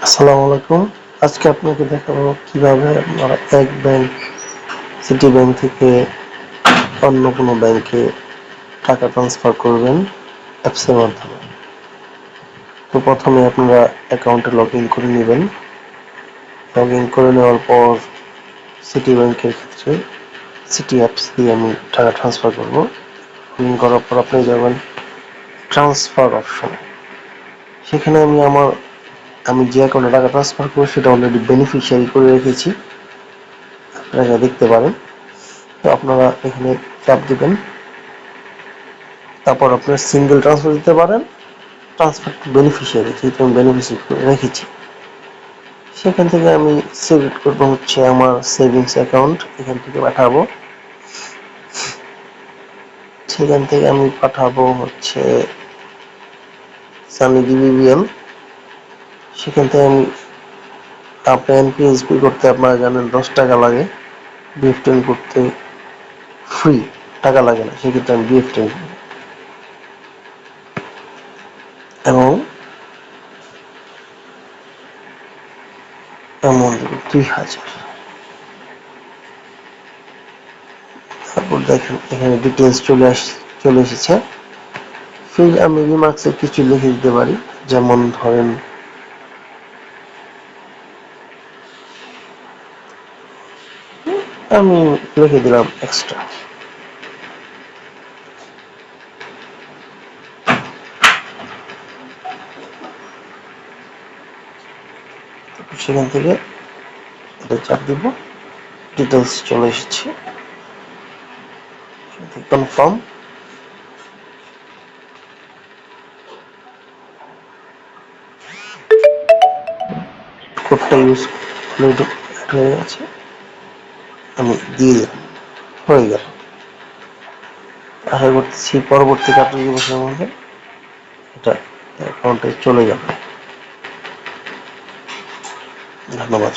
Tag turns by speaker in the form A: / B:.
A: আসসালামু আলাইকুম। আজকে আপনাকে দেখাবো কিভাবে আপনারা এক ব্যাংক সিটি ব্যাংক থেকে অন্য কোনো ব্যাংকে টাকা ট্রান্সফার করবেন অ্যাপসের মাধ্যমে। তো প্রথমে আপনারা অ্যাকাউন্টে লগ ইন করে নেবেন। লগ ইন করে নেওয়ার পর সিটি ব্যাংকের ক্ষেত্রে সিটি অ্যাপস দিয়ে আমি টাকা ট্রান্সফার করব। লগ ইন করার পর আপনি যাবেন ট্রান্সফার অপশনে। সেখানে আমি যে অ্যাকাউন্টে টাকা ট্রান্সফার করবো সেটা অলরেডি বেনিফিশিয়ারি করে রেখেছি, আপনারা দেখতে পারেন। তো আপনারা এখানে ট্যাপ দিবেন, তারপর আপনারা সিঙ্গেল ট্রান্সফার দিতে পারেন, ট্রান্সফার টু বেনিফিশিয়ারি যেহেতু আমি বেনিফিশিয়ারি করে রেখেছি। সেখান থেকে আমি সিলেক্ট করবো হচ্ছে আমার সেভিংস অ্যাকাউন্ট, এখান থেকে পাঠাবো। সেখান থেকে আমি পাঠাবো হচ্ছে সানি ডিবিবিএল। সেখান থেকে আমি আপনার এনপিএসবি করতে আপনারা জানেন 10 টাকা লাগে, বিএফ10 করতে ফ্রি, টাকা লাগে না, সেক্ষেত্রে আমি বিএফ10 এবং অ্যামাউন্ট 2000। তারপর দেখেন এখানে ডিটেলস চলে এসেছে। ফির আমি রিমার্কসে কিছু লিখে দিতে পারি, যেমন ধরেন আমি লিখে দিলাম এক্সট্রা। সেখান থেকে এটা চাপ দিব, ডিটেলস চলে এসেছে, কনফার্ম। কোডটা ইউজ হয়ে গেছে, আমি দিয়ে দিলাম, হয়ে গেল। আশা করতেছি পরবর্তী কার্যদিবসের মধ্যে এটা অ্যাকাউন্টে চলে যাবে। ধন্যবাদ।